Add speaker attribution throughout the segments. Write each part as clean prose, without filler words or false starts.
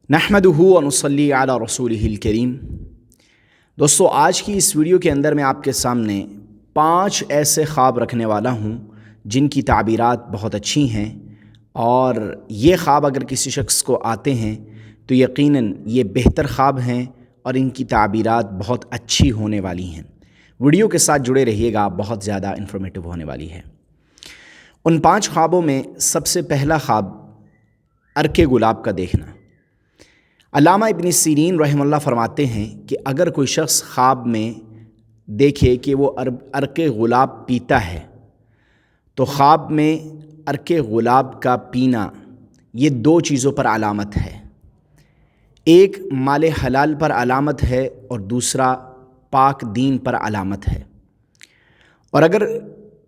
Speaker 1: نحمدہ و نصلی علی رسولہ الکریم۔ دوستو، آج کی اس ویڈیو کے اندر میں آپ کے سامنے 5 ایسے خواب رکھنے والا ہوں جن کی تعبیرات بہت اچھی ہیں، اور یہ خواب اگر کسی شخص کو آتے ہیں تو یقیناً یہ بہتر خواب ہیں اور ان کی تعبیرات بہت اچھی ہونے والی ہیں۔ ویڈیو کے ساتھ جڑے رہیے گا، بہت زیادہ انفارمیٹو ہونے والی ہے۔ ان 5 خوابوں میں سب سے پہلا خواب ارک گلاب کا دیکھنا۔ علامہ ابن سیرین رحمہ اللہ فرماتے ہیں کہ اگر کوئی شخص خواب میں دیکھے کہ وہ ارک گلاب پیتا ہے تو خواب میں ارک گلاب کا پینا یہ 2 چیزوں پر علامت ہے۔ ایک مال حلال پر علامت ہے اور دوسرا پاک دین پر علامت ہے۔ اور اگر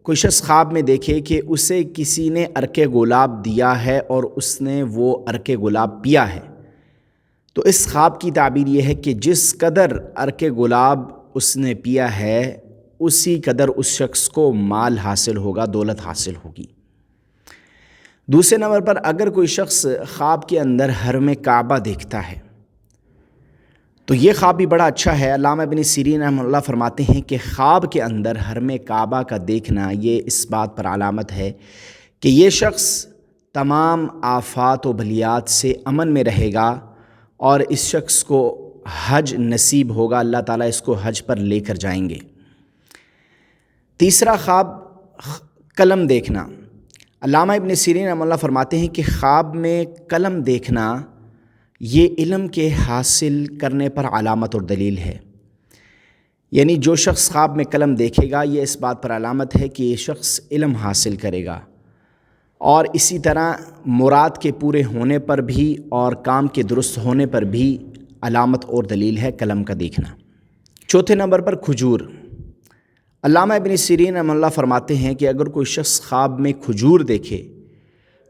Speaker 1: کوئی شخص خواب میں دیکھے کہ اسے کسی نے ارک گلاب دیا ہے اور اس نے وہ ارک گلاب پیا ہے، تو اس خواب کی تعبیر یہ ہے کہ جس قدر ارک گلاب اس نے پیا ہے اسی قدر اس شخص کو مال حاصل ہوگا، دولت حاصل ہوگی۔ دوسرے نمبر پر اگر کوئی شخص خواب کے اندر حرم کعبہ دیکھتا ہے تو یہ خواب بھی بڑا اچھا ہے۔ علامہ ابن سیرین رحمہ اللہ فرماتے ہیں کہ خواب کے اندر حرم کعبہ کا دیکھنا یہ اس بات پر علامت ہے کہ یہ شخص تمام آفات و بلیات سے امن میں رہے گا اور اس شخص کو حج نصیب ہوگا، اللہ تعالیٰ اس کو حج پر لے کر جائیں گے۔ تیسرا خواب قلم دیکھنا۔ علامہ ابن سیرین رحمہ اللہ فرماتے ہیں کہ خواب میں قلم دیکھنا یہ علم کے حاصل کرنے پر علامت اور دلیل ہے۔ یعنی جو شخص خواب میں قلم دیکھے گا یہ اس بات پر علامت ہے کہ یہ شخص علم حاصل کرے گا، اور اسی طرح مراد کے پورے ہونے پر بھی اور کام کے درست ہونے پر بھی علامت اور دلیل ہے قلم کا دیکھنا۔ چوتھے نمبر پر کھجور۔ علامہ ابن سیرین رحمہ اللہ فرماتے ہیں کہ اگر کوئی شخص خواب میں کھجور دیکھے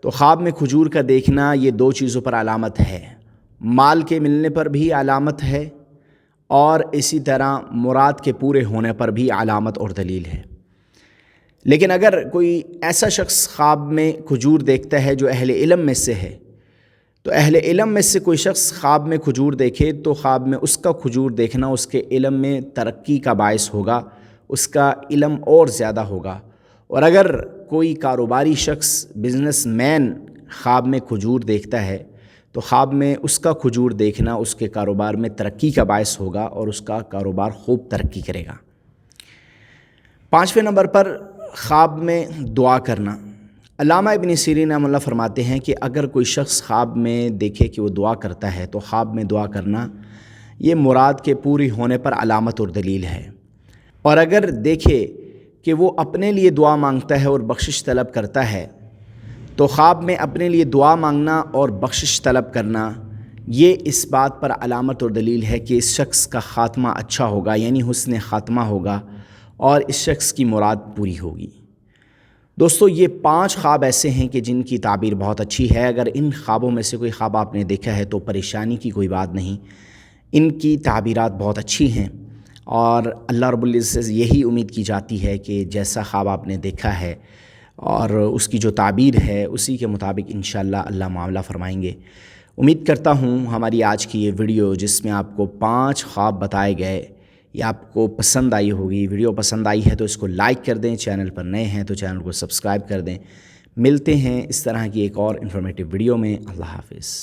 Speaker 1: تو خواب میں کھجور کا دیکھنا یہ 2 چیزوں پر علامت ہے۔ مال کے ملنے پر بھی علامت ہے اور اسی طرح مراد کے پورے ہونے پر بھی علامت اور دلیل ہے۔ لیکن اگر کوئی ایسا شخص خواب میں کھجور دیکھتا ہے جو اہل علم میں سے ہے، تو اہل علم میں سے کوئی شخص خواب میں کھجور دیکھے تو خواب میں اس کا کھجور دیکھنا اس کے علم میں ترقی کا باعث ہوگا، اس کا علم اور زیادہ ہوگا۔ اور اگر کوئی کاروباری شخص بزنس مین خواب میں کھجور دیکھتا ہے تو خواب میں اس کا کھجور دیکھنا اس کے کاروبار میں ترقی کا باعث ہوگا اور اس کا کاروبار خوب ترقی کرے گا۔ 5ویں نمبر پر خواب میں دعا کرنا۔ علامہ ابن سیرین رحمہ اللہ فرماتے ہیں کہ اگر کوئی شخص خواب میں دیکھے کہ وہ دعا کرتا ہے تو خواب میں دعا کرنا یہ مراد کے پوری ہونے پر علامت اور دلیل ہے۔ اور اگر دیکھے کہ وہ اپنے لیے دعا مانگتا ہے اور بخشش طلب کرتا ہے تو خواب میں اپنے لیے دعا مانگنا اور بخشش طلب کرنا یہ اس بات پر علامت اور دلیل ہے کہ اس شخص کا خاتمہ اچھا ہوگا، یعنی حسن خاتمہ ہوگا اور اس شخص کی مراد پوری ہوگی۔ دوستو، یہ 5 خواب ایسے ہیں کہ جن کی تعبیر بہت اچھی ہے۔ اگر ان خوابوں میں سے کوئی خواب آپ نے دیکھا ہے تو پریشانی کی کوئی بات نہیں، ان کی تعبیرات بہت اچھی ہیں، اور اللہ رب العزت سے یہی امید کی جاتی ہے کہ جیسا خواب آپ نے دیکھا ہے اور اس کی جو تعبیر ہے اسی کے مطابق انشاءاللہ اللہ معاملہ فرمائیں گے۔ امید کرتا ہوں ہماری آج کی یہ ویڈیو جس میں آپ کو 5 خواب بتائے گئے یہ آپ کو پسند آئی ہوگی۔ ویڈیو پسند آئی ہے تو اس کو لائک کر دیں، چینل پر نئے ہیں تو چینل کو سبسکرائب کر دیں۔ ملتے ہیں اس طرح کی ایک اور انفارمیٹیو ویڈیو میں۔ اللہ حافظ۔